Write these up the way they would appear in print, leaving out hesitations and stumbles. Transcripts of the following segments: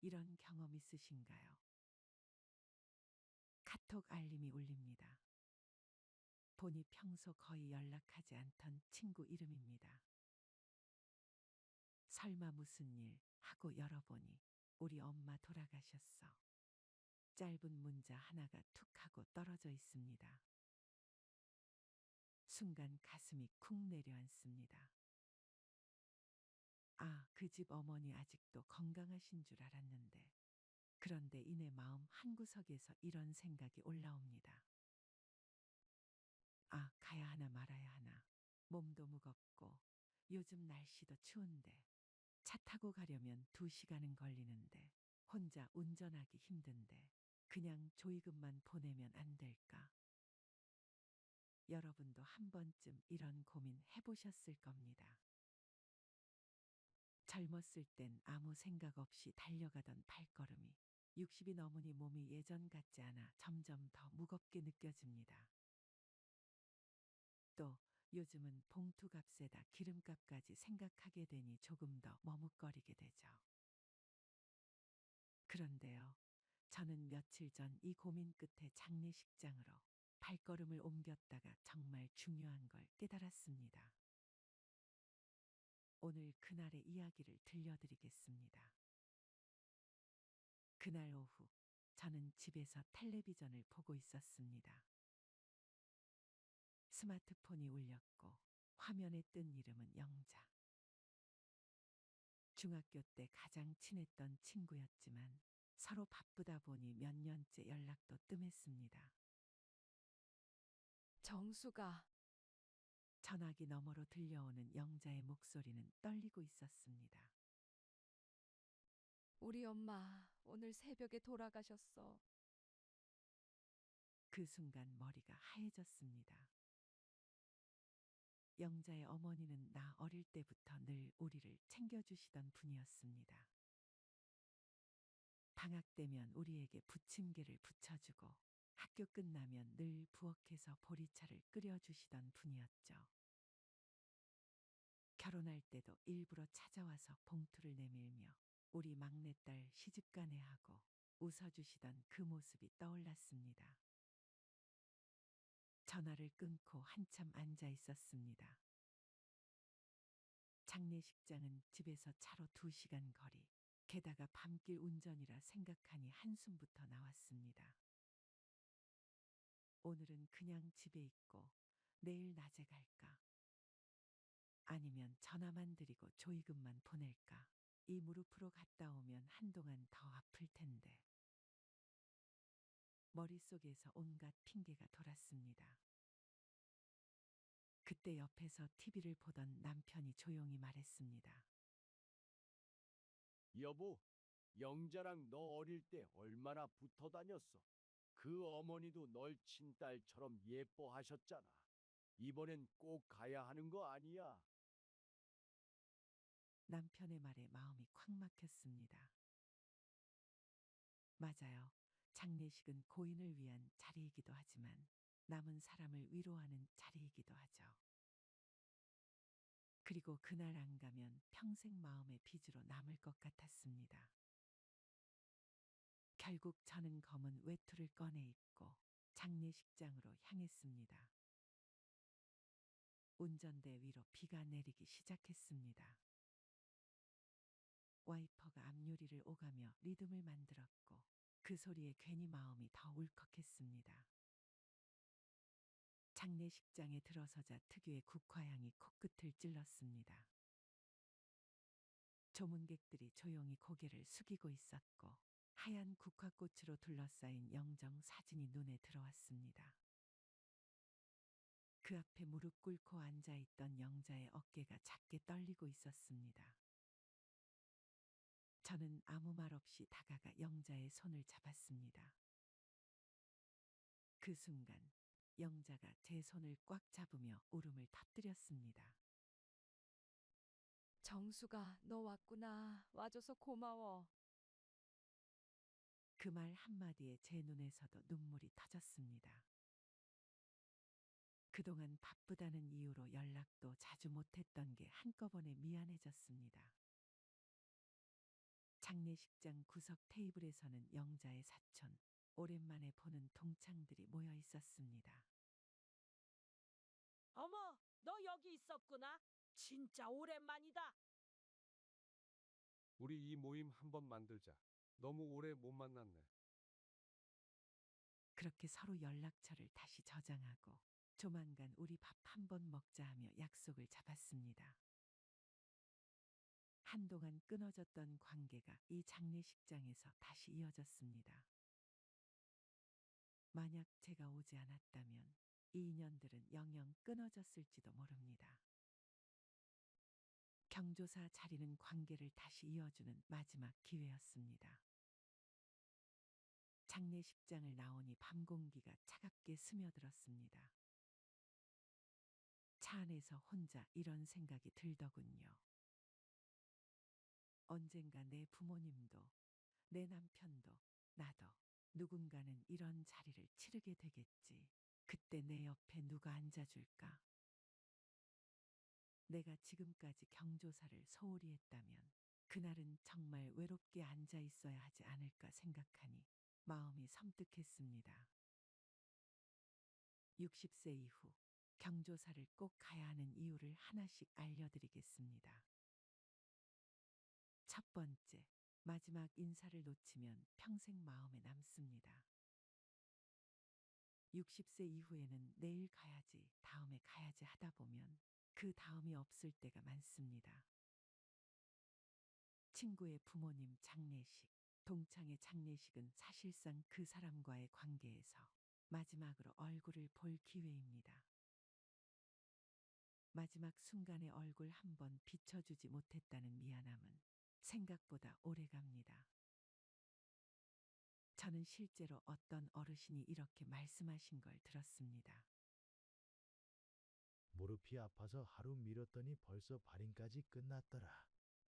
이런 경험 있으신가요? 카톡 알림이 울립니다. 보니 평소 거의 연락하지 않던 친구 이름입니다. 설마 무슨 일 하고 열어보니 우리 엄마 돌아가셨어. 짧은 문자 하나가 툭 하고 떨어져 있습니다. 순간 가슴이 쿵 내려앉습니다. 아, 그 집 어머니 아직도 건강하신 줄 알았는데. 그런데 이내 마음 한구석에서 이런 생각이 올라옵니다. 아, 가야 하나 말아야 하나. 몸도 무겁고 요즘 날씨도 추운데 차 타고 가려면 2시간은 걸리는데 혼자 운전하기 힘든데 그냥 조이금만 보내면 안 될까? 여러분도 한 번쯤 이런 고민 해보셨을 겁니다. 젊었을 땐 아무 생각 없이 달려가던 발걸음이 60이 넘으니 몸이 예전 같지 않아 점점 더 무겁게 느껴집니다. 또 요즘은 봉투값에다 기름값까지 생각하게 되니 조금 더 머뭇거리게 되죠. 그런데요, 저는 며칠 전 이 고민 끝에 장례식장으로 발걸음을 옮겼다가 정말 중요한 걸 깨달았습니다. 오늘 그날의 이야기를 들려드리겠습니다. 그날 오후, 저는 집에서 텔레비전을 보고 있었습니다. 스마트폰이 울렸고 화면에 뜬 이름은 영자. 중학교 때 가장 친했던 친구였지만 서로 바쁘다 보니 몇 년째 연락도 뜸했습니다. 정수가, 전화기 너머로 들려오는 영자의 목소리는 떨리고 있었습니다. 우리 엄마 오늘 새벽에 돌아가셨어. 그 순간 머리가 하얘졌습니다. 영자의 어머니는 나 어릴 때부터 늘 우리를 챙겨주시던 분이었습니다. 방학 되면 우리에게 부침개를 부쳐주고 학교 끝나면 늘 부엌에서 보리차를 끓여주시던 분이었죠. 결혼할 때도 일부러 찾아와서 봉투를 내밀며 우리 막내딸 시집가네 하고 웃어주시던 그 모습이 떠올랐습니다. 전화를 끊고 한참 앉아 있었습니다. 장례식장은 집에서 차로 2시간 거리, 게다가 밤길 운전이라 생각하니 한숨부터 나왔습니다. 오늘은 그냥 집에 있고 내일 낮에 갈까? 아니면 전화만 드리고 조의금만 보낼까? 이 무릎으로 갔다 오면 한동안 더 아플 텐데. 머릿속에서 온갖 핑계가 돌았습니다. 그때 옆에서 TV를 보던 남편이 조용히 말했습니다. 여보, 영자랑 너 어릴 때 얼마나 붙어 다녔어. 그 어머니도 널 친딸처럼 예뻐하셨잖아. 이번엔 꼭 가야 하는 거 아니야? 남편의 말에 마음이 콱 막혔습니다. 맞아요. 장례식은 고인을 위한 자리이기도 하지만 남은 사람을 위로하는 자리이기도 하죠. 그리고 그날 안 가면 평생 마음의 빚으로 남을 것 같았습니다. 결국 저는 검은 외투를 꺼내 입고 장례식장으로 향했습니다. 운전대 위로 비가 내리기 시작했습니다. 와이퍼가 앞유리를 오가며 리듬을 만들었고 그 소리에 괜히 마음이 더 울컥했습니다. 장례식장에 들어서자 특유의 국화향이 코끝을 찔렀습니다. 조문객들이 조용히 고개를 숙이고 있었고 하얀 국화꽃으로 둘러싸인 영정 사진이 눈에 들어왔습니다. 그 앞에 무릎 꿇고 앉아있던 영자의 어깨가 작게 떨리고 있었습니다. 저는 아무 말 없이 다가가 영자의 손을 잡았습니다. 그 순간 영자가 제 손을 꽉 잡으며 울음을 터뜨렸습니다. 정수가, 너 왔구나. 와줘서 고마워. 그 말 한마디에 제 눈에서도 눈물이 터졌습니다. 그동안 바쁘다는 이유로 연락도 자주 못했던 게 한꺼번에 미안해졌습니다. 장례식장 구석 테이블에서는 영자의 사촌, 오랜만에 보는 동창들이 모여 있었습니다. 어머, 너 여기 있었구나. 진짜 오랜만이다. 우리 이 모임 한번 만들자. 너무 오래 못 만났네. 그렇게 서로 연락처를 다시 저장하고 조만간 우리 밥 한 번 먹자 하며 약속을 잡았습니다. 한동안 끊어졌던 관계가 이 장례식장에서 다시 이어졌습니다. 만약 제가 오지 않았다면 이 인연들은 영영 끊어졌을지도 모릅니다. 경조사 자리는 관계를 다시 이어주는 마지막 기회였습니다. 장례식장을 나오니 밤 공기가 차갑게 스며들었습니다. 차 안에서 혼자 이런 생각이 들더군요. 언젠가 내 부모님도, 내 남편도, 나도 누군가는 이런 자리를 치르게 되겠지. 그때 내 옆에 누가 앉아줄까? 내가 지금까지 경조사를 소홀히 했다면 그날은 정말 외롭게 앉아 있어야 하지 않을까 생각하니 마음이 섬뜩했습니다. 60세 이후 경조사를 꼭 가야 하는 이유를 하나씩 알려드리겠습니다. 첫 번째, 마지막 인사를 놓치면 평생 마음에 남습니다. 60세 이후에는 내일 가야지, 다음에 가야지 하다 보면 그 다음이 없을 때가 많습니다. 친구의 부모님 장례식, 동창의 장례식은 사실상 그 사람과의 관계에서 마지막으로 얼굴을 볼 기회입니다. 마지막 순간의 얼굴 한 번 비춰주지 못했다는 미안함은 생각보다 오래 갑니다. 저는 실제로 어떤 어르신이 이렇게 말씀하신 걸 들었습니다. 무릎이 아파서 하루 미뤘더니 벌써 발인까지 끝났더라.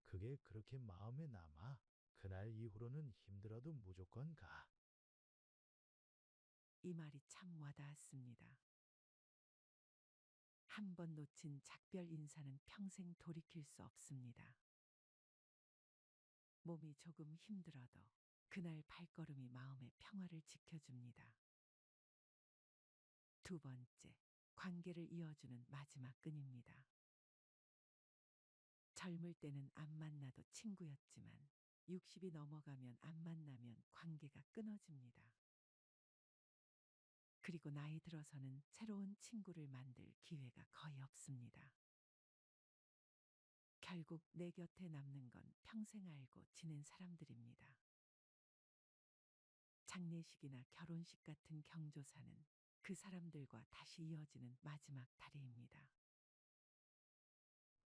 그게 그렇게 마음에 남아. 그날 이후로는 힘들어도 무조건 가. 이 말이 참 와닿았습니다. 한 번 놓친 작별 인사는 평생 돌이킬 수 없습니다. 몸이 조금 힘들어도 그날 발걸음이 마음의 평화를 지켜줍니다. 두 번째, 관계를 이어주는 마지막 끈입니다. 젊을 때는 안 만나도 친구였지만 60이 넘어가면 안 만나면 관계가 끊어집니다. 그리고 나이 들어서는 새로운 친구를 만들 기회가 거의 없습니다. 결국 내 곁에 남는 건 평생 알고 지낸 사람들입니다. 장례식이나 결혼식 같은 경조사는 그 사람들과 다시 이어지는 마지막 다리입니다.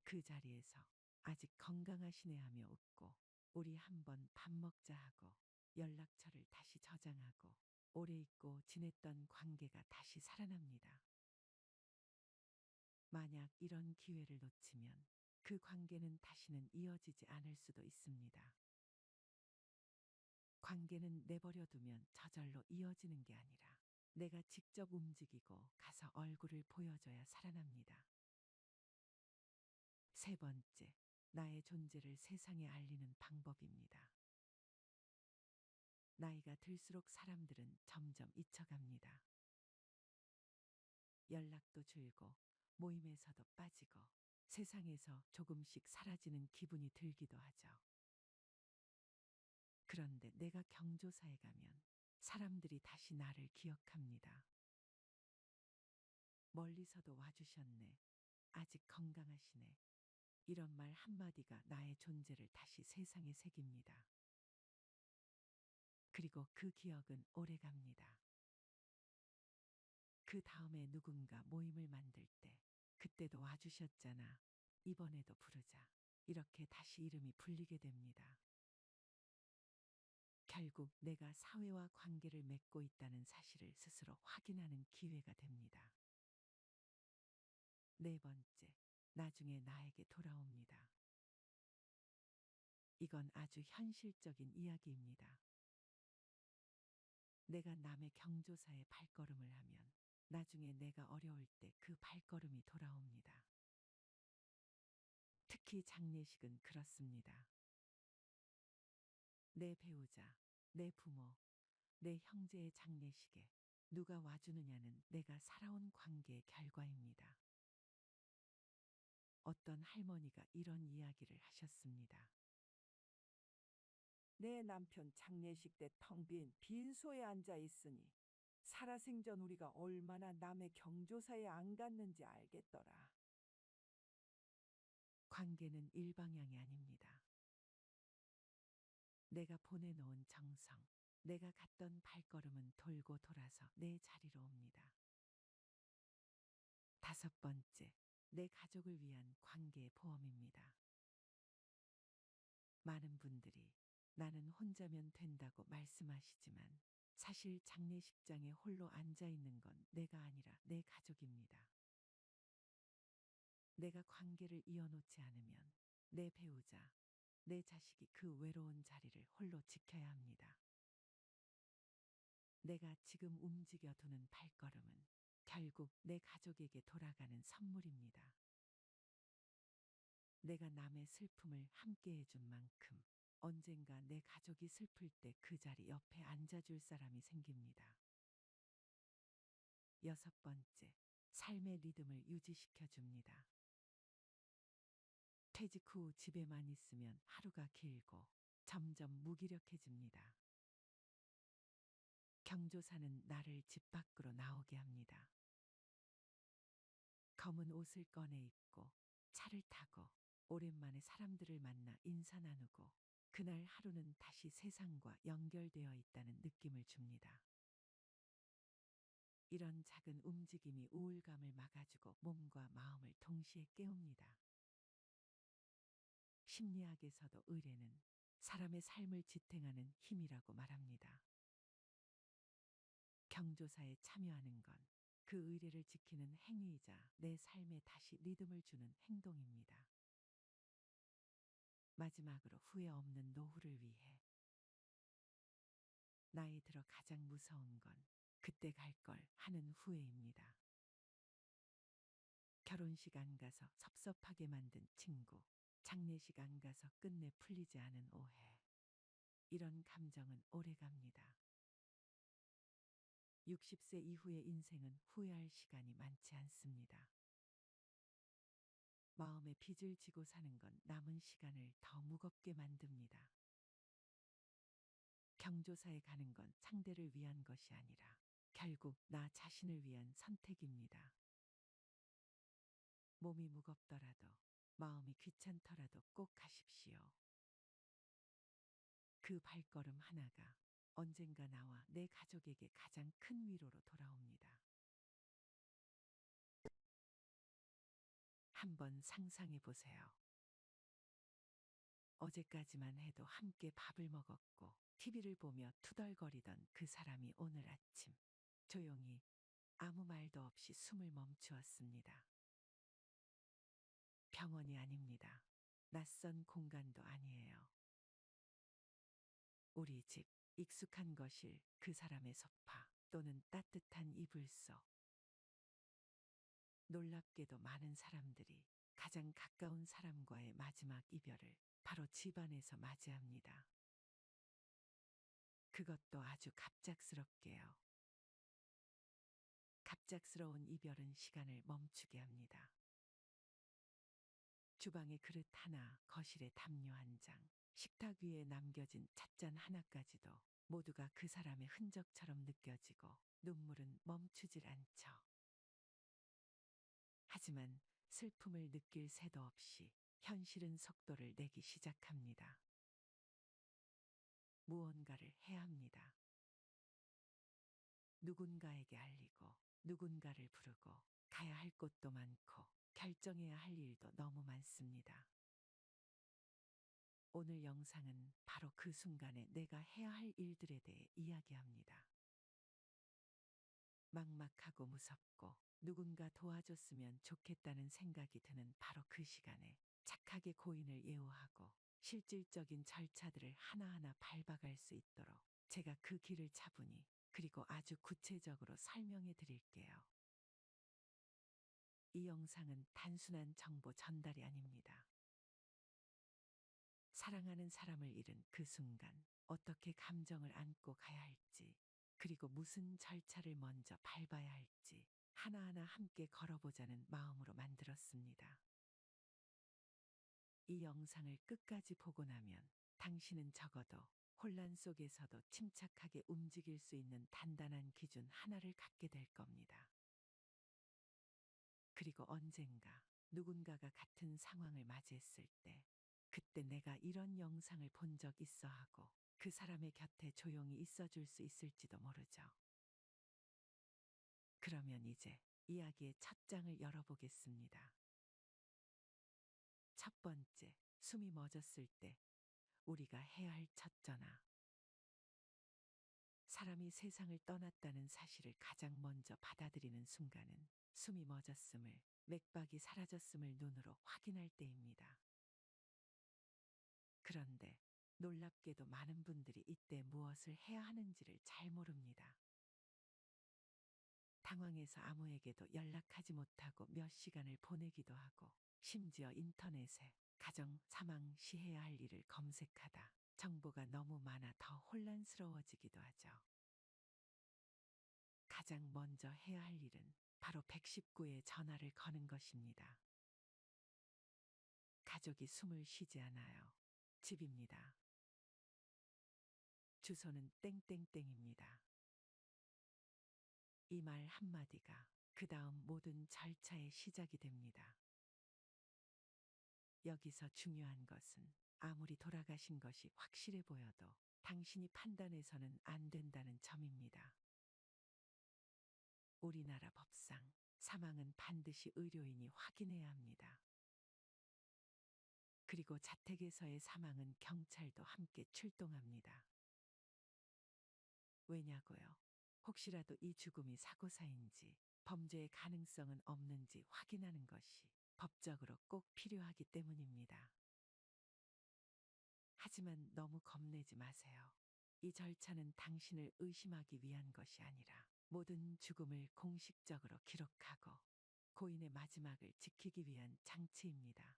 그 자리에서 아직 건강하시네 하며 웃고 우리 한번 밥 먹자 하고 연락처를 다시 저장하고 오래 잊고 지냈던 관계가 다시 살아납니다. 만약 이런 기회를 놓치면 그 관계는 다시는 이어지지 않을 수도 있습니다. 관계는 내버려두면 저절로 이어지는 게 아니라 내가 직접 움직이고 가서 얼굴을 보여줘야 살아납니다. 세 번째, 나의 존재를 세상에 알리는 방법입니다. 나이가 들수록 사람들은 점점 잊혀갑니다. 연락도 줄고 모임에서도 빠지고 세상에서 조금씩 사라지는 기분이 들기도 하죠. 그런데 내가 경조사에 가면 사람들이 다시 나를 기억합니다. 멀리서도 와주셨네. 아직 건강하시네. 이런 말 한마디가 나의 존재를 다시 세상에 새깁니다. 그리고 그 기억은 오래 갑니다. 그 다음에 누군가 모임을 만들 때 그때도 와주셨잖아. 이번에도 부르자. 이렇게 다시 이름이 불리게 됩니다. 결국 내가 사회와 관계를 맺고 있다는 사실을 스스로 확인하는 기회가 됩니다. 네 번째, 나중에 나에게 돌아옵니다. 이건 아주 현실적인 이야기입니다. 내가 남의 경조사에 발걸음을 하면 나중에 내가 어려울 때 그 발걸음이 돌아옵니다. 특히 장례식은 그렇습니다. 내 배우자, 내 부모, 내 형제의 장례식에 누가 와주느냐는 내가 살아온 관계의 결과입니다. 어떤 할머니가 이런 이야기를 하셨습니다. 내 남편 장례식 때 텅 빈 빈소에 앉아 있으니 살아생전 우리가 얼마나 남의 경조사에 안 갔는지 알겠더라. 관계는 일방향이 아닙니다. 내가 보내놓은 정성, 내가 갔던 발걸음은 돌고 돌아서 내 자리로 옵니다. 5번째, 내 가족을 위한 관계의 보험입니다. 많은 분들이 나는 혼자면 된다고 말씀하시지만 사실 장례식장에 홀로 앉아 있는 건 내가 아니라 내 가족입니다. 내가 관계를 이어놓지 않으면 내 배우자, 내 자식이 그 외로운 자리를 홀로 지켜야 합니다. 내가 지금 움직여 두는 발걸음은 결국 내 가족에게 돌아가는 선물입니다. 내가 남의 슬픔을 함께 해준 만큼 언젠가 내 가족이 슬플 때 그 자리 옆에 앉아줄 사람이 생깁니다. 6번째, 삶의 리듬을 유지시켜 줍니다. 퇴직 후 집에만 있으면 하루가 길고 점점 무기력해집니다. 경조사는 나를 집 밖으로 나오게 합니다. 검은 옷을 꺼내 입고 차를 타고 오랜만에 사람들을 만나 인사 나누고 그날 하루는 다시 세상과 연결되어 있다는 느낌을 줍니다. 이런 작은 움직임이 우울감을 막아주고 몸과 마음을 동시에 깨웁니다. 심리학에서도 의례는 사람의 삶을 지탱하는 힘이라고 말합니다. 경조사에 참여하는 건 그 의례를 지키는 행위이자 내 삶에 다시 리듬을 주는 행동입니다. 마지막으로 후회 없는 노후를 위해 나이 들어 가장 무서운 건 그때 갈 걸 하는 후회입니다. 결혼식 안 가서 섭섭하게 만든 친구, 장례식 안 가서 끝내 풀리지 않은 오해. 이런 감정은 오래갑니다. 60세 이후의 인생은 후회할 시간이 많지 않습니다. 마음에 빚을 지고 사는 건 남은 시간을 더 무겁게 만듭니다. 경조사에 가는 건 상대를 위한 것이 아니라 결국 나 자신을 위한 선택입니다. 몸이 무겁더라도 마음이 귀찮더라도 꼭 가십시오. 그 발걸음 하나가 언젠가 나와 내 가족에게 가장 큰 위로로 돌아옵니다. 한번 상상해 보세요. 어제까지만 해도 함께 밥을 먹었고 TV를 보며 투덜거리던 그 사람이 오늘 아침 조용히 아무 말도 없이 숨을 멈추었습니다. 병원이 아닙니다. 낯선 공간도 아니에요. 우리 집, 익숙한 거실, 그 사람의 소파 또는 따뜻한 이불 속. 놀랍게도 많은 사람들이 가장 가까운 사람과의 마지막 이별을 바로 집안에서 맞이합니다. 그것도 아주 갑작스럽게요. 갑작스러운 이별은 시간을 멈추게 합니다. 주방에 그릇 하나, 거실에 담요 한 장, 식탁 위에 남겨진 찻잔 하나까지도 모두가 그 사람의 흔적처럼 느껴지고 눈물은 멈추질 않죠. 하지만 슬픔을 느낄 새도 없이 현실은 속도를 내기 시작합니다. 무언가를 해야 합니다. 누군가에게 알리고 누군가를 부르고 가야 할 곳도 많고 결정해야 할 일도 너무 많습니다. 오늘 영상은 바로 그 순간에 내가 해야 할 일들에 대해 이야기합니다. 막막하고 무섭고 누군가 도와줬으면 좋겠다는 생각이 드는 바로 그 시간에 착하게 고인을 예우하고 실질적인 절차들을 하나하나 밟아갈 수 있도록 제가 그 길을 차분히 그리고 아주 구체적으로 설명해 드릴게요. 이 영상은 단순한 정보 전달이 아닙니다. 사랑하는 사람을 잃은 그 순간 어떻게 감정을 안고 가야 할지, 그리고 무슨 절차를 먼저 밟아야 할지 하나하나 함께 걸어보자는 마음으로 만들었습니다. 이 영상을 끝까지 보고 나면 당신은 적어도 혼란 속에서도 침착하게 움직일 수 있는 단단한 기준 하나를 갖게 될 겁니다. 그리고 언젠가 누군가가 같은 상황을 맞이했을 때, 그때 내가 이런 영상을 본 적 있어 하고 그 사람의 곁에 조용히 있어 줄 수 있을지도 모르죠. 그러면 이제 이야기의 첫 장을 열어보겠습니다. 첫 번째, 숨이 멎었을 때 우리가 해야 할 첫 전화. 사람이 세상을 떠났다는 사실을 가장 먼저 받아들이는 순간은 숨이 멎었음을, 맥박이 사라졌음을 눈으로 확인할 때입니다. 그런데 놀랍게도 많은 분들이 이때 무엇을 해야 하는지를 잘 모릅니다. 당황해서 아무에게도 연락하지 못하고 몇 시간을 보내기도 하고, 심지어 인터넷에 가정 사망 시 해야 할 일을 검색하다 정보가 너무 많아 더 혼란스러워지기도 하죠. 가장 먼저 해야 할 일은 바로 119에 전화를 거는 것입니다. 가족이 숨을 쉬지 않아요. 집입니다. 주소는 땡땡땡입니다. 이 말 한마디가 그 다음 모든 절차의 시작이 됩니다. 여기서 중요한 것은 아무리 돌아가신 것이 확실해 보여도 당신이 판단해서는 안 된다는 점입니다. 우리나라 법상 사망은 반드시 의료인이 확인해야 합니다. 그리고 자택에서의 사망은 경찰도 함께 출동합니다. 왜냐고요? 혹시라도 이 죽음이 사고사인지 범죄의 가능성은 없는지 확인하는 것이 법적으로 꼭 필요하기 때문입니다. 하지만 너무 겁내지 마세요. 이 절차는 당신을 의심하기 위한 것이 아니라 모든 죽음을 공식적으로 기록하고 고인의 마지막을 지키기 위한 장치입니다.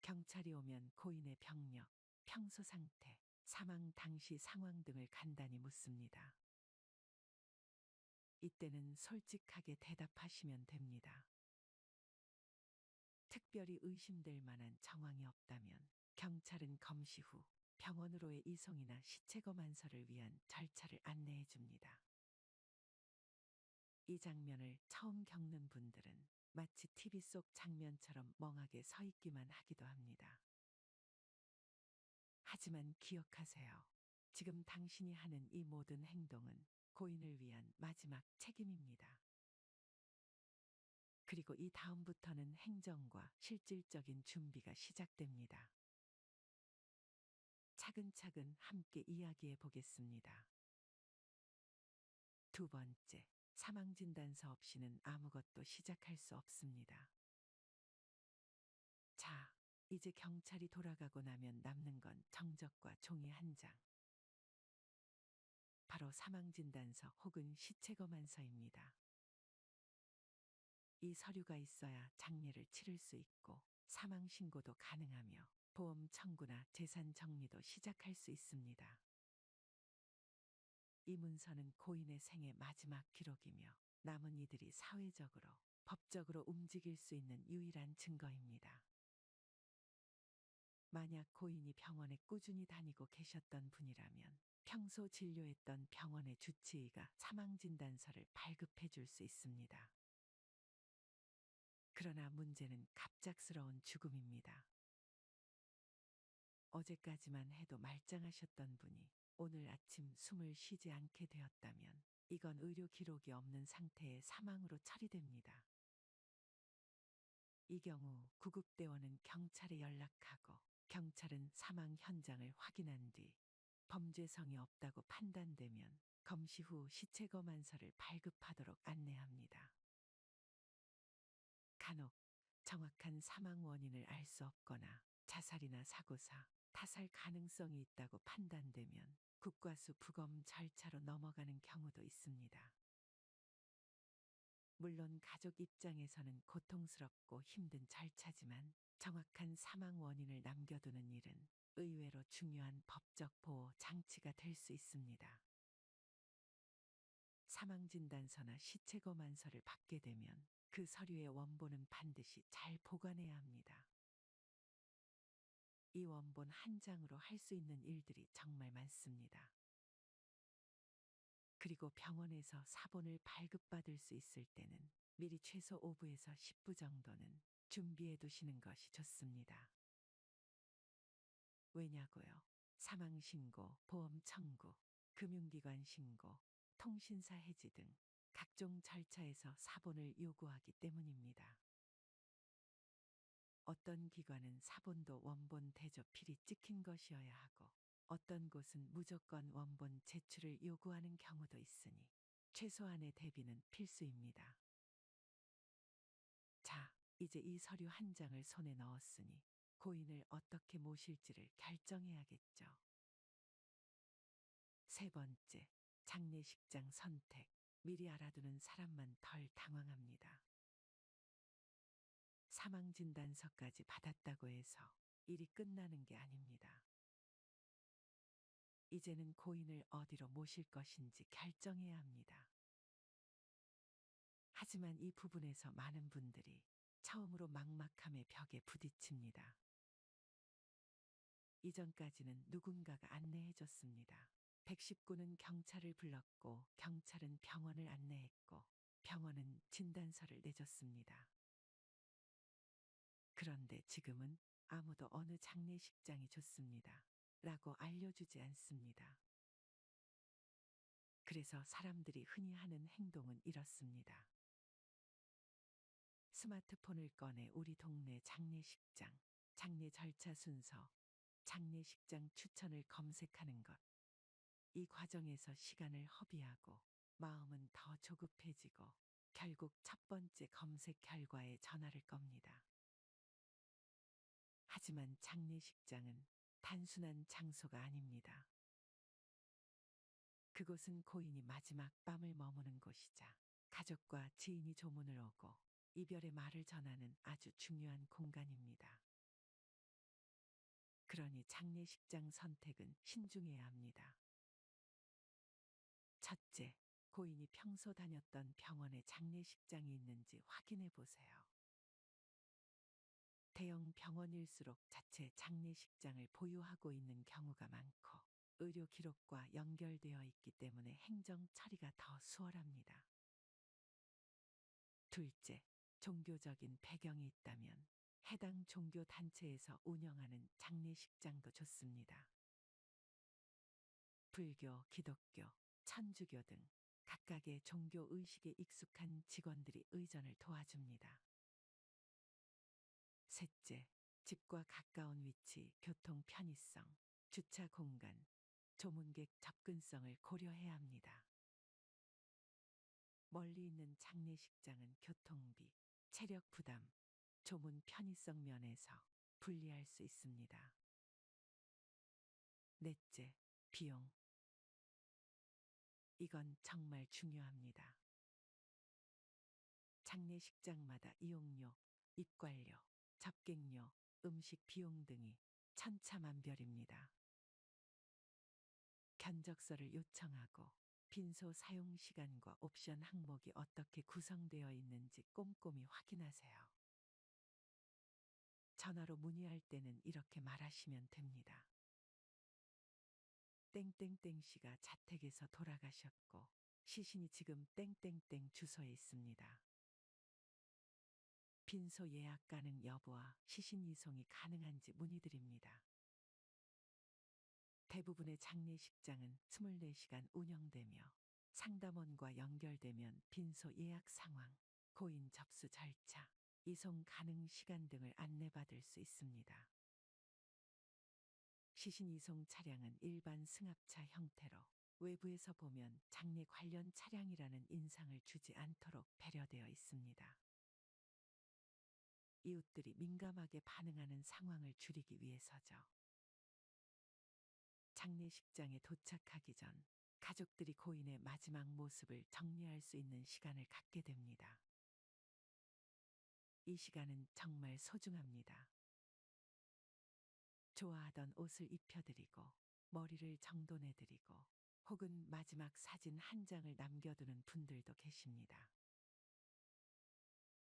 경찰이 오면 고인의 병력, 평소 상태, 사망 당시 상황 등을 간단히 묻습니다. 이때는 솔직하게 대답하시면 됩니다. 특별히 의심될 만한 정황이 없다면 경찰은 검시 후 병원으로의 이송이나 시체 검안서를 위한 절차를 안내해 줍니다. 이 장면을 처음 겪는 분들은 마치 TV 속 장면처럼 멍하게 서 있기만 하기도 합니다. 하지만 기억하세요. 지금 당신이 하는 이 모든 행동은 고인을 위한 마지막 책임입니다. 그리고 이 다음부터는 행정과 실질적인 준비가 시작됩니다. 차근차근 함께 이야기해 보겠습니다. 두 번째, 사망진단서 없이는 아무것도 시작할 수 없습니다. 자, 이제 경찰이 돌아가고 나면 남는 건 정적과 종이 한 장. 바로 사망진단서 혹은 시체검안서입니다. 이 서류가 있어야 장례를 치를 수 있고 사망신고도 가능하며 보험 청구나 재산 정리도 시작할 수 있습니다. 이 문서는 고인의 생애 마지막 기록이며 남은 이들이 사회적으로, 법적으로 움직일 수 있는 유일한 증거입니다. 만약 고인이 병원에 꾸준히 다니고 계셨던 분이라면 평소 진료했던 병원의 주치의가 사망진단서를 발급해 줄 수 있습니다. 그러나 문제는 갑작스러운 죽음입니다. 어제까지만 해도 말짱하셨던 분이 오늘 아침 숨을 쉬지 않게 되었다면 이건 의료 기록이 없는 상태의 사망으로 처리됩니다. 이 경우 구급대원은 경찰에 연락하고 경찰은 사망 현장을 확인한 뒤 범죄성이 없다고 판단되면 검시 후 시체 검안서를 발급하도록 안내합니다. 간혹 정확한 사망 원인을 알 수 없거나 자살이나 사고사, 타살 가능성이 있다고 판단되면 국과수 부검 절차로 넘어가는 경우도 있습니다. 물론 가족 입장에서는 고통스럽고 힘든 절차지만 정확한 사망 원인을 남겨두는 일은 의외로 중요한 법적 보호 장치가 될 수 있습니다. 사망진단서나 시체검안서를 받게 되면 그 서류의 원본은 반드시 잘 보관해야 합니다. 이 원본 한 장으로 할 수 있는 일들이 정말 많습니다. 그리고 병원에서 사본을 발급받을 수 있을 때는 미리 최소 5부에서 10부 정도는 준비해 두시는 것이 좋습니다. 왜냐고요? 사망 신고, 보험 청구, 금융기관 신고, 통신사 해지 등 각종 절차에서 사본을 요구하기 때문입니다. 어떤 기관은 사본도 원본 대조 필히 찍힌 것이어야 하고 어떤 곳은 무조건 원본 제출을 요구하는 경우도 있으니 최소한의 대비는 필수입니다. 자, 이제 이 서류 한 장을 손에 넣었으니 고인을 어떻게 모실지를 결정해야겠죠. 세 번째, 장례식장 선택. 미리 알아두는 사람만 덜 당황합니다. 사망진단서까지 받았다고 해서 일이 끝나는 게 아닙니다. 이제는 고인을 어디로 모실 것인지 결정해야 합니다. 하지만 이 부분에서 많은 분들이 처음으로 막막함의 벽에 부딪힙니다. 이전까지는 누군가가 안내해줬습니다. 119는 경찰을 불렀고 경찰은 병원을 안내했고 병원은 진단서를 내줬습니다. 그런데 지금은 아무도 어느 장례식장이 좋습니다. 라고 알려주지 않습니다. 그래서 사람들이 흔히 하는 행동은 이렇습니다. 스마트폰을 꺼내 우리 동네 장례식장, 장례 절차 순서, 장례식장 추천을 검색하는 것. 이 과정에서 시간을 허비하고 마음은 더 조급해지고 결국 첫 번째 검색 결과에 전화를 겁니다. 하지만 장례식장은 단순한 장소가 아닙니다. 그곳은 고인이 마지막 밤을 머무는 곳이자 가족과 지인이 조문을 오고 이별의 말을 전하는 아주 중요한 공간입니다. 그러니 장례식장 선택은 신중해야 합니다. 첫째, 고인이 평소 다녔던 병원에 장례식장이 있는지 확인해 보세요. 대형 병원일수록 자체 장례식장을 보유하고 있는 경우가 많고 의료 기록과 연결되어 있기 때문에 행정 처리가 더 수월합니다. 둘째, 종교적인 배경이 있다면 해당 종교 단체에서 운영하는 장례식장도 좋습니다. 불교, 기독교, 천주교 등 각각의 종교 의식에 익숙한 직원들이 의전을 도와줍니다. 셋째, 집과 가까운 위치, 교통 편의성, 주차 공간, 조문객 접근성을 고려해야 합니다. 멀리 있는 장례식장은 교통비, 체력 부담, 조문 편의성 면에서 불리할 수 있습니다. 넷째, 비용. 이건 정말 중요합니다. 장례식장마다 이용료, 입관료, 접객료, 음식 비용 등이 천차만별입니다. 견적서를 요청하고 빈소 사용 시간과 옵션 항목이 어떻게 구성되어 있는지 꼼꼼히 확인하세요. 전화로 문의할 때는 이렇게 말하시면 됩니다. 땡땡땡 씨가 자택에서 돌아가셨고 시신이 지금 땡땡땡 주소에 있습니다. 빈소 예약 가능 여부와 시신 이송이 가능한지 문의드립니다. 대부분의 장례식장은 24시간 운영되며 상담원과 연결되면 빈소 예약 상황, 고인 접수 절차, 이송 가능 시간 등을 안내받을 수 있습니다. 시신 이송 차량은 일반 승합차 형태로 외부에서 보면 장례 관련 차량이라는 인상을 주지 않도록 배려되어 있습니다. 이웃들이 민감하게 반응하는 상황을 줄이기 위해서죠. 장례식장에 도착하기 전 가족들이 고인의 마지막 모습을 정리할 수 있는 시간을 갖게 됩니다. 이 시간은 정말 소중합니다. 좋아하던 옷을 입혀드리고 머리를 정돈해드리고 혹은 마지막 사진 한 장을 남겨두는 분들도 계십니다.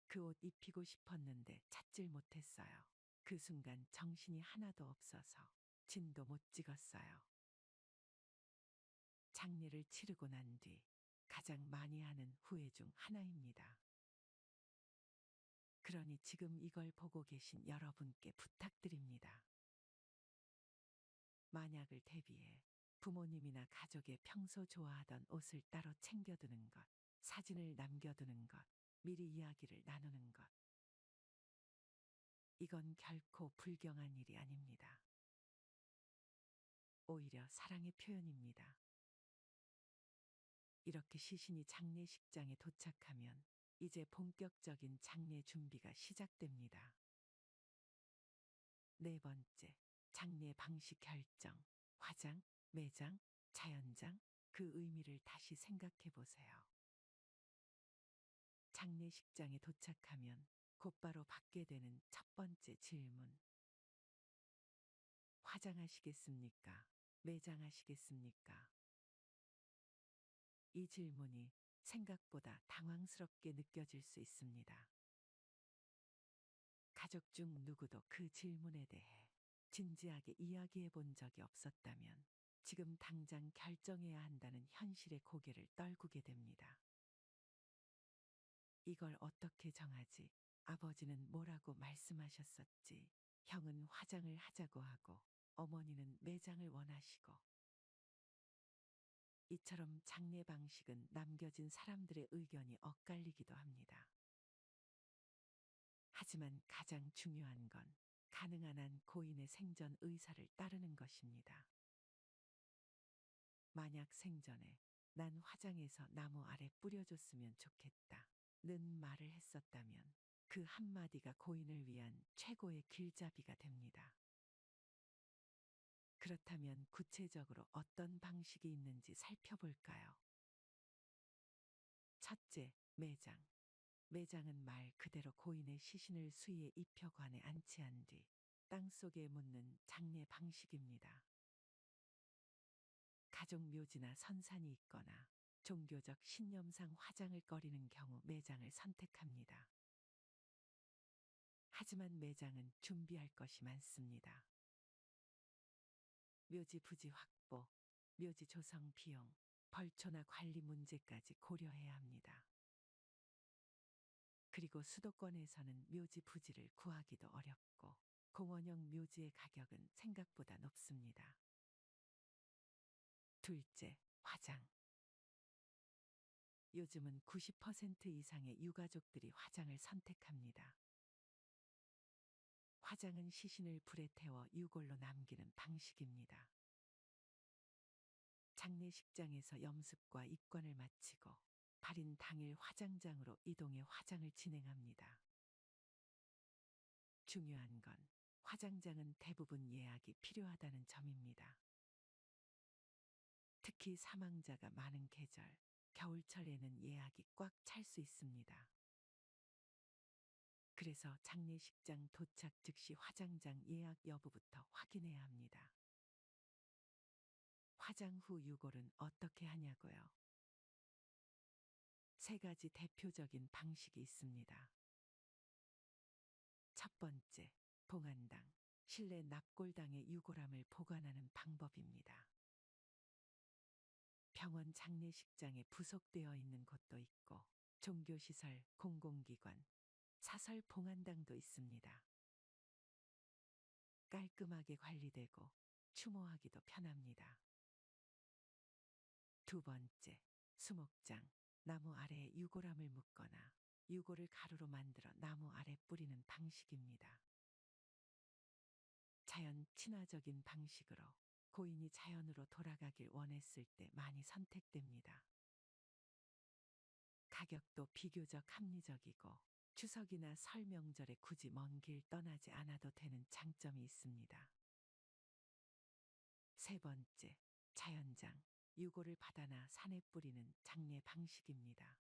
그 옷 입히고 싶었는데 찾질 못했어요. 그 순간 정신이 하나도 없어서 진도 못 찍었어요. 장례를 치르고 난 뒤 가장 많이 하는 후회 중 하나입니다. 그러니 지금 이걸 보고 계신 여러분께 부탁드립니다. 만약을 대비해 부모님이나 가족의 평소 좋아하던 옷을 따로 챙겨두는 것, 사진을 남겨두는 것, 미리 이야기를 나누는 것. 이건 결코 불경한 일이 아닙니다. 오히려 사랑의 표현입니다. 이렇게 시신이 장례식장에 도착하면 이제 본격적인 장례 준비가 시작됩니다. 네 번째, 장례 방식 결정, 화장, 매장, 자연장, 그 의미를 다시 생각해 보세요. 장례식장에 도착하면 곧바로 받게 되는 첫 번째 질문. 화장하시겠습니까? 매장하시겠습니까? 이 질문이 생각보다 당황스럽게 느껴질 수 있습니다. 가족 중 누구도 그 질문에 대해 진지하게 이야기해 본 적이 없었다면 지금 당장 결정해야 한다는 현실의 고개를 떨구게 됩니다. 이걸 어떻게 정하지? 아버지는 뭐라고 말씀하셨었지? 형은 화장을 하자고 하고 어머니는 매장을 원하시고. 이처럼 장례 방식은 남겨진 사람들의 의견이 엇갈리기도 합니다. 하지만 가장 중요한 건 가능한 한 고인의 생전 의사를 따르는 것입니다. 만약 생전에 난 화장해서 나무 아래 뿌려줬으면 좋겠다 는 말을 했었다면 그 한마디가 고인을 위한 최고의 길잡이가 됩니다. 그렇다면 구체적으로 어떤 방식이 있는지 살펴볼까요? 첫째, 매장. 매장은 말 그대로 고인의 시신을 수의에 입혀 관에 안치한 뒤 땅속에 묻는 장례 방식입니다. 가족 묘지나 선산이 있거나 종교적 신념상 화장을 꺼리는 경우 매장을 선택합니다. 하지만 매장은 준비할 것이 많습니다. 묘지 부지 확보, 묘지 조성 비용, 벌초나 관리 문제까지 고려해야 합니다. 그리고 수도권에서는 묘지 부지를 구하기도 어렵고 공원형 묘지의 가격은 생각보다 높습니다. 둘째, 화장. 요즘은 90% 이상의 유가족들이 화장을 선택합니다. 화장은 시신을 불에 태워 유골로 남기는 방식입니다. 장례식장에서 염습과 입관을 마치고 발인 당일 화장장으로 이동해 화장을 진행합니다. 중요한 건 화장장은 대부분 예약이 필요하다는 점입니다. 특히 사망자가 많은 계절, 겨울철에는 예약이 꽉 찰 수 있습니다. 그래서 장례식장 도착 즉시 화장장 예약 여부부터 확인해야 합니다. 화장 후 유골은 어떻게 하냐고요? 세 가지 대표적인 방식이 있습니다. 첫 번째, 봉안당, 실내 납골당에 유골함을 보관하는 방법입니다. 병원 장례식장에 부속되어 있는 곳도 있고 종교시설, 공공기관, 사설 봉안당도 있습니다. 깔끔하게 관리되고 추모하기도 편합니다. 두 번째, 수목장, 나무 아래에 유골함을 묶거나 유골을 가루로 만들어 나무 아래 뿌리는 방식입니다. 자연 친화적인 방식으로 고인이 자연으로 돌아가길 원했을 때 많이 선택됩니다. 가격도 비교적 합리적이고 추석이나 설 명절에 굳이 먼 길 떠나지 않아도 되는 장점이 있습니다. 세 번째, 자연장, 유골을 바다나 산에 뿌리는 장례 방식입니다.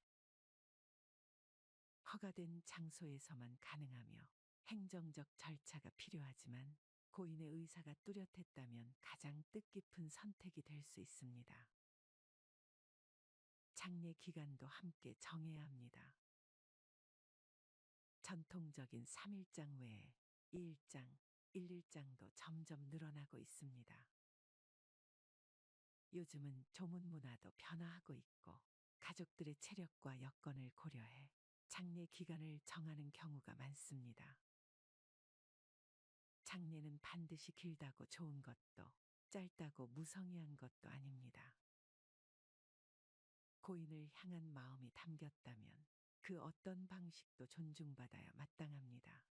허가된 장소에서만 가능하며 행정적 절차가 필요하지만 고인의 의사가 뚜렷했다면 가장 뜻깊은 선택이 될 수 있습니다. 장례 기간도 함께 정해야 합니다. 전통적인 3일장 외에 2일장, 1일장도 점점 늘어나고 있습니다. 요즘은 조문 문화도 변화하고 있고 가족들의 체력과 여건을 고려해 장례 기간을 정하는 경우가 많습니다. 장례는 반드시 길다고 좋은 것도 짧다고 무성의한 것도 아닙니다. 고인을 향한 마음이 담겼다면 그 어떤 방식도 존중받아야 마땅합니다.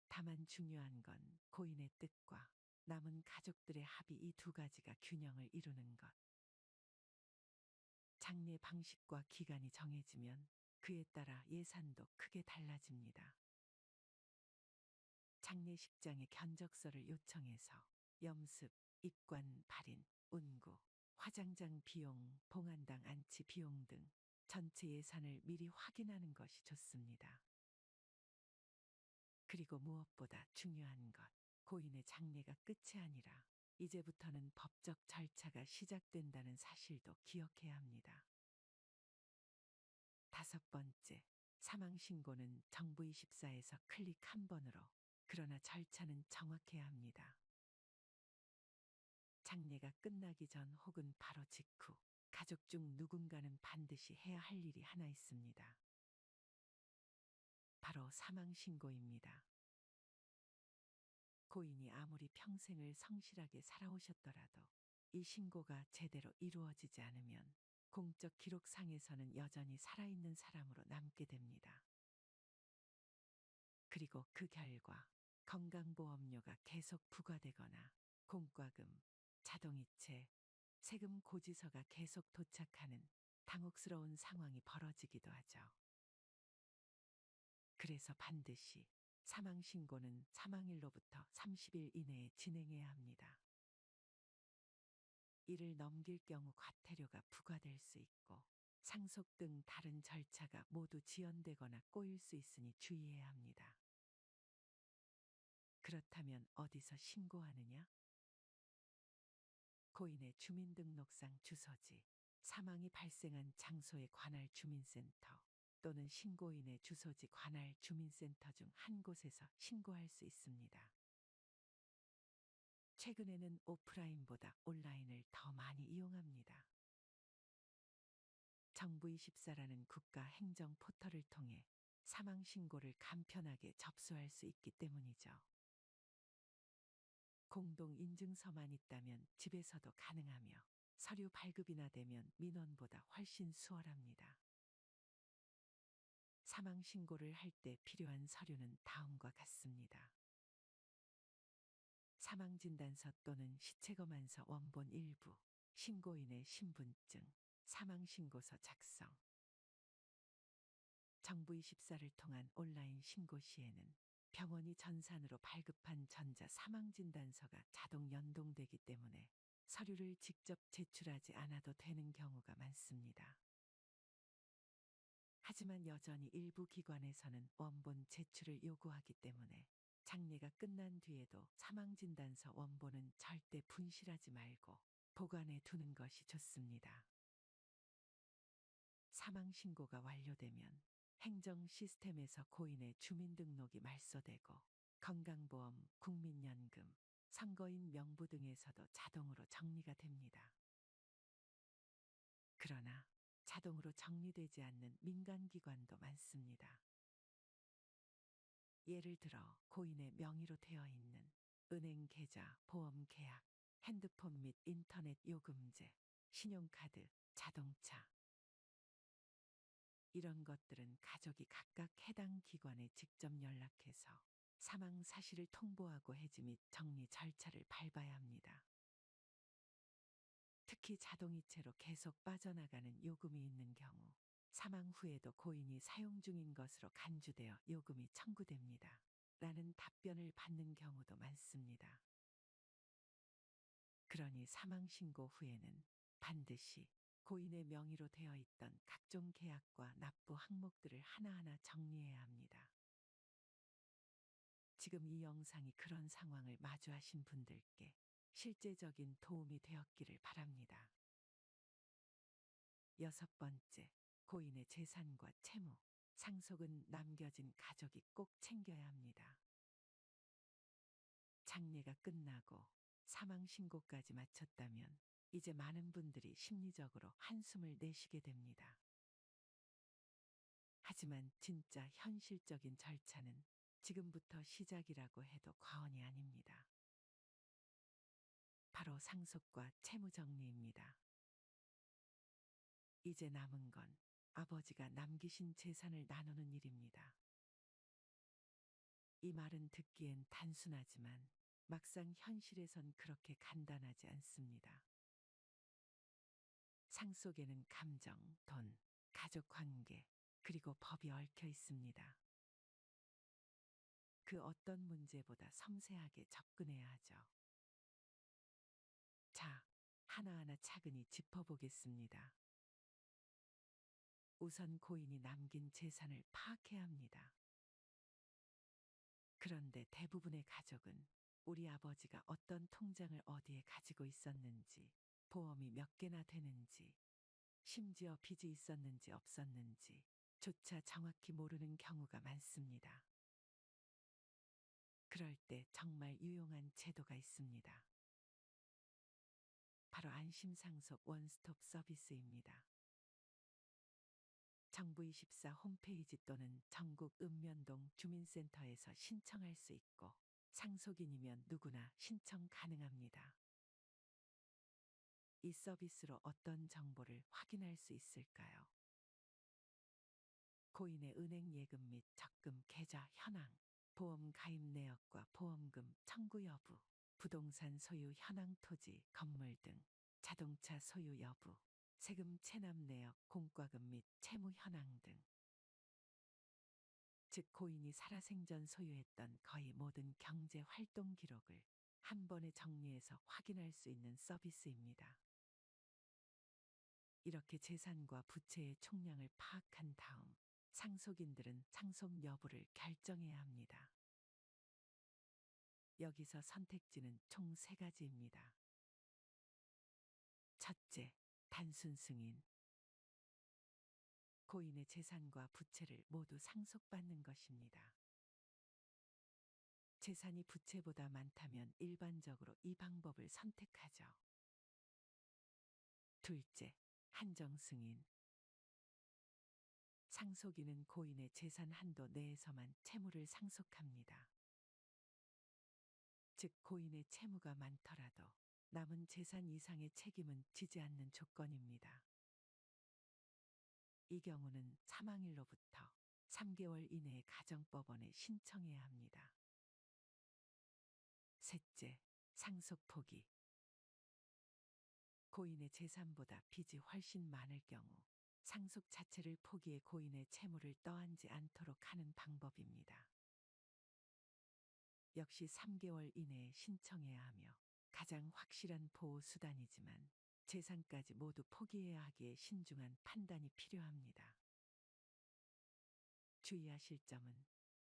다만 중요한 건 고인의 뜻과 남은 가족들의 합의 이 두 가지가 균형을 이루는 것. 장례 방식과 기간이 정해지면 그에 따라 예산도 크게 달라집니다. 장례식장에 견적서를 요청해서 염습, 입관, 발인, 운구, 화장장 비용, 봉안당 안치 비용 등 전체 예산을 미리 확인하는 것이 좋습니다. 그리고 무엇보다 중요한 것, 고인의 장례가 끝이 아니라 이제부터는 법적 절차가 시작된다는 사실도 기억해야 합니다. 5번째, 사망신고는 정부24에서 클릭 한 번으로, 그러나 절차는 정확해야 합니다. 장례가 끝나기 전 혹은 바로 직후, 가족 중 누군가는 반드시 해야 할 일이 하나 있습니다. 바로 사망신고입니다. 고인이 아무리 평생을 성실하게 살아오셨더라도 이 신고가 제대로 이루어지지 않으면 공적 기록상에서는 여전히 살아있는 사람으로 남게 됩니다. 그리고 그 결과 건강보험료가 계속 부과되거나 공과금, 자동이체, 세금 고지서가 계속 도착하는 당혹스러운 상황이 벌어지기도 하죠. 그래서 반드시 사망신고는 사망일로부터 30일 이내에 진행해야 합니다. 이를 넘길 경우 과태료가 부과될 수 있고 상속 등 다른 절차가 모두 지연되거나 꼬일 수 있으니 주의해야 합니다. 그렇다면 어디서 신고하느냐? 고인의 주민등록상 주소지, 사망이 발생한 장소에 관할 주민센터 또는 신고인의 주소지 관할 주민센터 중 한 곳에서 신고할 수 있습니다. 최근에는 오프라인보다 온라인을 더 많이 이용합니다. 정부24라는 국가 행정 포털을 통해 사망신고를 간편하게 접수할 수 있기 때문이죠. 공동인증서만 있다면 집에서도 가능하며 서류 발급이나 되면 민원보다 훨씬 수월합니다. 사망신고를 할 때 필요한 서류는 다음과 같습니다. 사망진단서 또는 시체검안서 원본 일부, 신고인의 신분증, 사망신고서 작성. 정부24를 통한 온라인 신고 시에는 병원이 전산으로 발급한 전자 사망진단서가 자동 연동되기 때문에 서류를 직접 제출하지 않아도 되는 경우가 많습니다. 하지만 여전히 일부 기관에서는 원본 제출을 요구하기 때문에 장례가 끝난 뒤에도 사망진단서 원본은 절대 분실하지 말고 보관해 두는 것이 좋습니다. 사망신고가 완료되면 행정 시스템에서 고인의 주민등록이 말소되고 건강보험, 국민연금, 선거인 명부 등에서도 자동으로 정리가 됩니다. 그러나 자동으로 정리되지 않는 민간기관도 많습니다. 예를 들어 고인의 명의로 되어 있는 은행 계좌, 보험 계약, 핸드폰 및 인터넷 요금제, 신용카드, 자동차. 이런 것들은 가족이 각각 해당 기관에 직접 연락해서 사망 사실을 통보하고 해지 및 정리 절차를 밟아야 합니다. 특히 자동이체로 계속 빠져나가는 요금이 있는 경우 사망 후에도 고인이 사용 중인 것으로 간주되어 요금이 청구됩니다. 라는 답변을 받는 경우도 많습니다. 그러니 사망신고 후에는 반드시 고인의 명의로 되어 있던 각종 계약과 납부 항목들을 하나하나 정리해야 합니다. 지금 이 영상이 그런 상황을 마주하신 분들께 실제적인 도움이 되었기를 바랍니다. 여섯 번째, 고인의 재산과 채무, 상속은 남겨진 가족이 꼭 챙겨야 합니다. 장례가 끝나고 사망 신고까지 마쳤다면 이제 많은 분들이 심리적으로 한숨을 내쉬게 됩니다. 하지만 진짜 현실적인 절차는 지금부터 시작이라고 해도 과언이 아닙니다. 바로 상속과 채무 정리입니다. 이제 남은 건 아버지가 남기신 재산을 나누는 일입니다. 이 말은 듣기엔 단순하지만 막상 현실에선 그렇게 간단하지 않습니다. 상속에는 감정, 돈, 가족 관계, 그리고 법이 얽혀 있습니다. 그 어떤 문제보다 섬세하게 접근해야 하죠. 자, 하나하나 차근히 짚어보겠습니다. 우선 고인이 남긴 재산을 파악해야 합니다. 그런데 대부분의 가족은 우리 아버지가 어떤 통장을 어디에 가지고 있었는지, 보험이 몇 개나 되는지, 심지어 빚이 있었는지 없었는지 조차 정확히 모르는 경우가 많습니다. 그럴 때 정말 유용한 제도가 있습니다. 바로 안심상속 원스톱 서비스입니다. 정부24 홈페이지 또는 전국 읍면동 주민센터에서 신청할 수 있고 상속인이면 누구나 신청 가능합니다. 이 서비스로 어떤 정보를 확인할 수 있을까요? 고인의 은행 예금 및 적금 계좌 현황, 보험 가입 내역과 보험금 청구 여부, 부동산 소유 현황 토지, 건물 등 자동차 소유 여부, 세금 체납 내역, 공과금 및 채무 현황 등. 즉 고인이 살아생전 소유했던 거의 모든 경제 활동 기록을 한 번에 정리해서 확인할 수 있는 서비스입니다. 이렇게 재산과 부채의 총량을 파악한 다음 상속인들은 상속 여부를 결정해야 합니다. 여기서 선택지는 총 3가지입니다. 첫째, 단순 승인. 고인의 재산과 부채를 모두 상속받는 것입니다. 재산이 부채보다 많다면 일반적으로 이 방법을 선택하죠. 둘째, 한정 승인. 상속인은 고인의 재산 한도 내에서만 채무를 상속합니다. 즉 고인의 채무가 많더라도 남은 재산 이상의 책임은 지지 않는 조건입니다. 이 경우는 사망일로부터 3개월 이내에 가정법원에 신청해야 합니다. 셋째, 상속 포기. 고인의 재산보다 빚이 훨씬 많을 경우 상속 자체를 포기해 고인의 채무를 떠안지 않도록 하는 방법입니다. 역시 3개월 이내에 신청해야 하며 가장 확실한 보호 수단이지만 재산까지 모두 포기해야 하기에 신중한 판단이 필요합니다. 주의하실 점은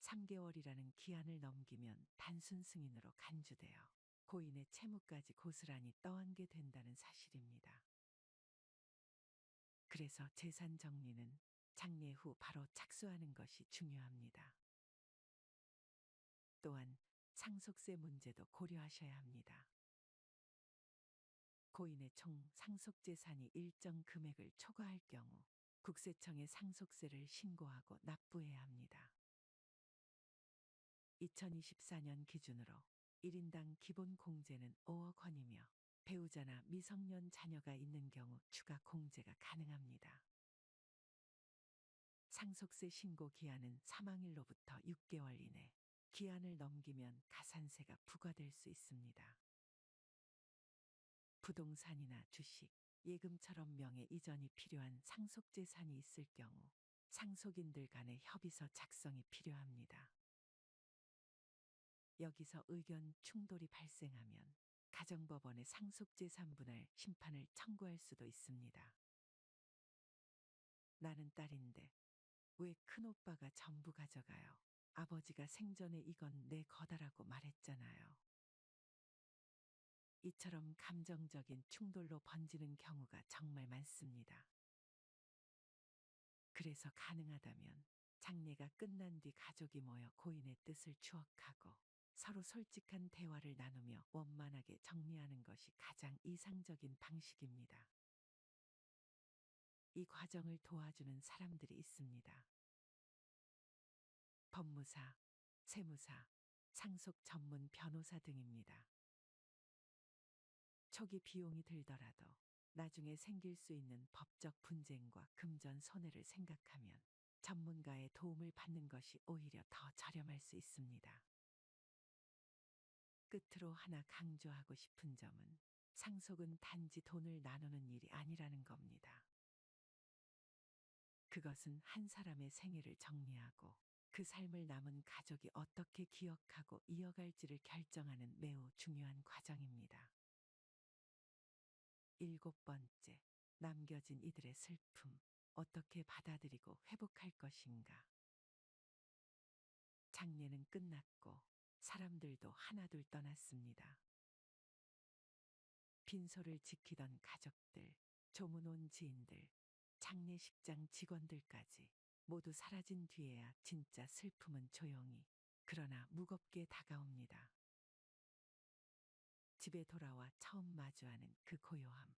3개월이라는 기한을 넘기면 단순 승인으로 간주되어 고인의 채무까지 고스란히 떠안게 된다는 사실입니다. 그래서 재산 정리는 장례 후 바로 착수하는 것이 중요합니다. 또한 상속세 문제도 고려하셔야 합니다. 고인의 총 상속재산이 일정 금액을 초과할 경우 국세청에 상속세를 신고하고 납부해야 합니다. 2024년 기준으로 1인당 기본 공제는 5억 원이며 배우자나 미성년 자녀가 있는 경우 추가 공제가 가능합니다. 상속세 신고 기한은 사망일로부터 6개월 이내, 기한을 넘기면 가산세가 부과될 수 있습니다. 부동산이나 주식, 예금처럼 명의 이전이 필요한 상속재산이 있을 경우 상속인들 간의 협의서 작성이 필요합니다. 여기서 의견 충돌이 발생하면 가정법원에 상속재산 분할 심판을 청구할 수도 있습니다. 나는 딸인데 왜 큰오빠가 전부 가져가요? 아버지가 생전에 이건 내 거다라고 말했잖아요. 이처럼 감정적인 충돌로 번지는 경우가 정말 많습니다. 그래서 가능하다면 장례가 끝난 뒤 가족이 모여 고인의 뜻을 추억하고 서로 솔직한 대화를 나누며 원만하게 정리하는 것이 가장 이상적인 방식입니다. 이 과정을 도와주는 사람들이 있습니다. 법무사, 세무사, 상속 전문 변호사 등입니다. 초기 비용이 들더라도 나중에 생길 수 있는 법적 분쟁과 금전 손해를 생각하면 전문가의 도움을 받는 것이 오히려 더 저렴할 수 있습니다. 끝으로 하나 강조하고 싶은 점은 상속은 단지 돈을 나누는 일이 아니라는 겁니다. 그것은 한 사람의 생애를 정리하고 그 삶을 남은 가족이 어떻게 기억하고 이어갈지를 결정하는 매우 중요한 과정입니다. 7번째, 남겨진 이들의 슬픔, 어떻게 받아들이고 회복할 것인가. 장례는 끝났고 사람들도 하나둘 떠났습니다. 빈소를 지키던 가족들, 조문 온 지인들, 장례식장 직원들까지 모두 사라진 뒤에야 진짜 슬픔은 조용히, 그러나 무겁게 다가옵니다. 집에 돌아와 처음 마주하는 그 고요함.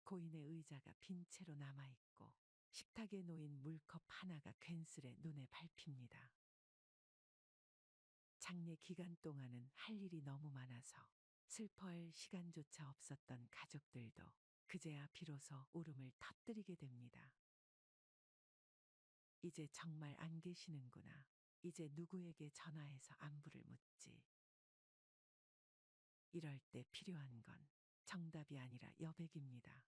고인의 의자가 빈 채로 남아있고 식탁에 놓인 물컵 하나가 괜스레 눈에 밟힙니다. 장례 기간 동안은 할 일이 너무 많아서 슬퍼할 시간조차 없었던 가족들도 그제야 비로소 울음을 터뜨리게 됩니다. 이제 정말 안 계시는구나. 이제 누구에게 전화해서 안부를 묻지. 이럴 때 필요한 건 정답이 아니라 여백입니다.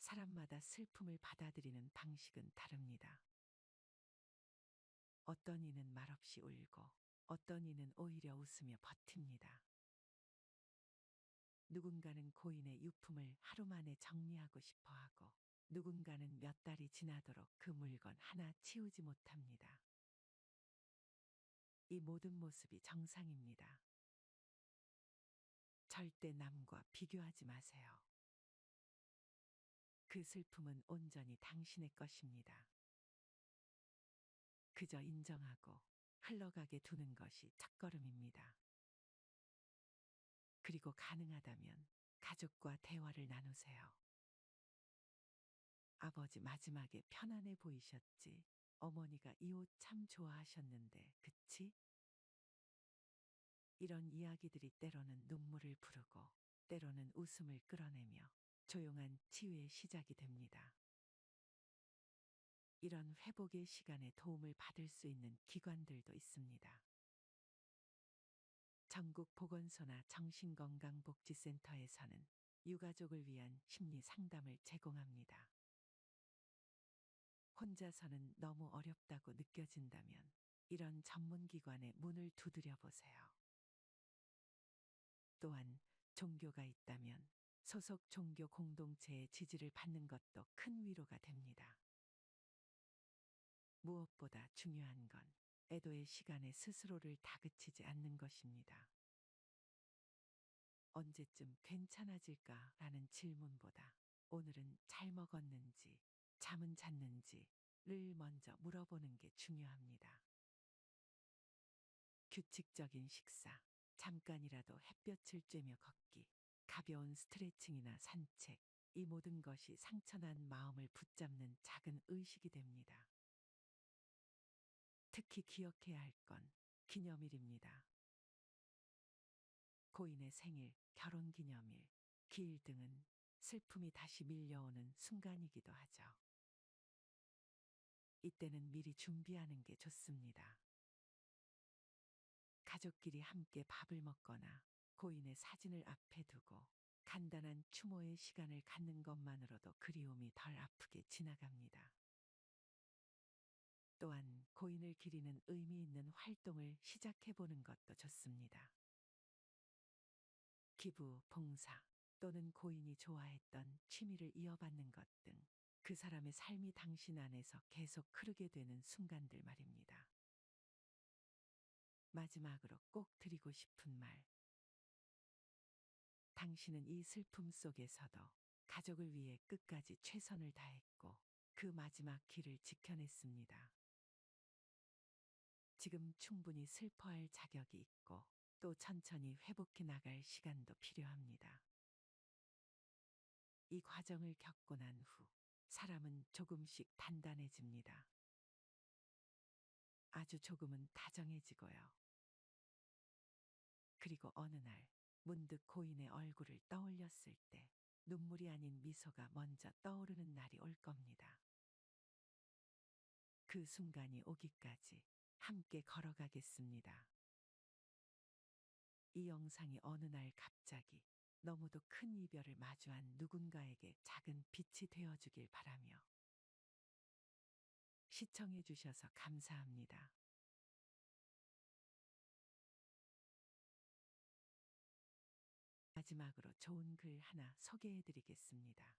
사람마다 슬픔을 받아들이는 방식은 다릅니다. 어떤 이는 말없이 울고 어떤 이는 오히려 웃으며 버팁니다. 누군가는 고인의 유품을 하루 만에 정리하고 싶어 하고 누군가는 몇 달이 지나도록 그 물건 하나 치우지 못합니다. 이 모든 모습이 정상입니다. 절대 남과 비교하지 마세요. 그 슬픔은 온전히 당신의 것입니다. 그저 인정하고 흘러가게 두는 것이 첫걸음입니다. 그리고 가능하다면 가족과 대화를 나누세요. 아버지 마지막에 편안해 보이셨지? 어머니가 이 옷 참 좋아하셨는데, 그치? 이런 이야기들이 때로는 눈물을 부르고 때로는 웃음을 끌어내며 조용한 치유의 시작이 됩니다. 이런 회복의 시간에 도움을 받을 수 있는 기관들도 있습니다. 전국 보건소나 정신건강복지센터에서는 유가족을 위한 심리 상담을 제공합니다. 혼자서는 너무 어렵다고 느껴진다면 이런 전문기관에 문을 두드려 보세요. 또한 종교가 있다면 소속 종교 공동체의 지지를 받는 것도 큰 위로가 됩니다. 무엇보다 중요한 건 애도의 시간에 스스로를 다그치지 않는 것입니다. 언제쯤 괜찮아질까라는 질문보다 오늘은 잘 먹었는지, 잠은 잤는지를 먼저 물어보는 게 중요합니다. 규칙적인 식사, 잠깐이라도 햇볕을 쬐며 걷기, 가벼운 스트레칭이나 산책, 이 모든 것이 상처난 마음을 붙잡는 작은 의식이 됩니다. 특히 기억해야 할 건 기념일입니다. 고인의 생일, 결혼기념일, 기일 등은 슬픔이 다시 밀려오는 순간이기도 하죠. 이때는 미리 준비하는 게 좋습니다. 가족끼리 함께 밥을 먹거나 고인의 사진을 앞에 두고 간단한 추모의 시간을 갖는 것만으로도 그리움이 덜 아프게 지나갑니다. 또한 고인을 기리는 의미 있는 활동을 시작해보는 것도 좋습니다. 기부, 봉사 또는 고인이 좋아했던 취미를 이어받는 것 등 그 사람의 삶이 당신 안에서 계속 흐르게 되는 순간들 말입니다. 마지막으로 꼭 드리고 싶은 말. 당신은 이 슬픔 속에서도 가족을 위해 끝까지 최선을 다했고 그 마지막 길을 지켜냈습니다. 지금 충분히 슬퍼할 자격이 있고 또 천천히 회복해 나갈 시간도 필요합니다. 이 과정을 겪고 난 후 사람은 조금씩 단단해집니다. 아주 조금은 다정해지고요. 그리고 어느 날 문득 고인의 얼굴을 떠올렸을 때 눈물이 아닌 미소가 먼저 떠오르는 날이 올 겁니다. 그 순간이 오기까지 함께 걸어가겠습니다. 이 영상이 어느 날 갑자기 너무도 큰 이별을 마주한 누군가에게 작은 빛이 되어주길 바라며 시청해 주셔서 감사합니다. 마지막으로 좋은 글 하나 소개해 드리겠습니다.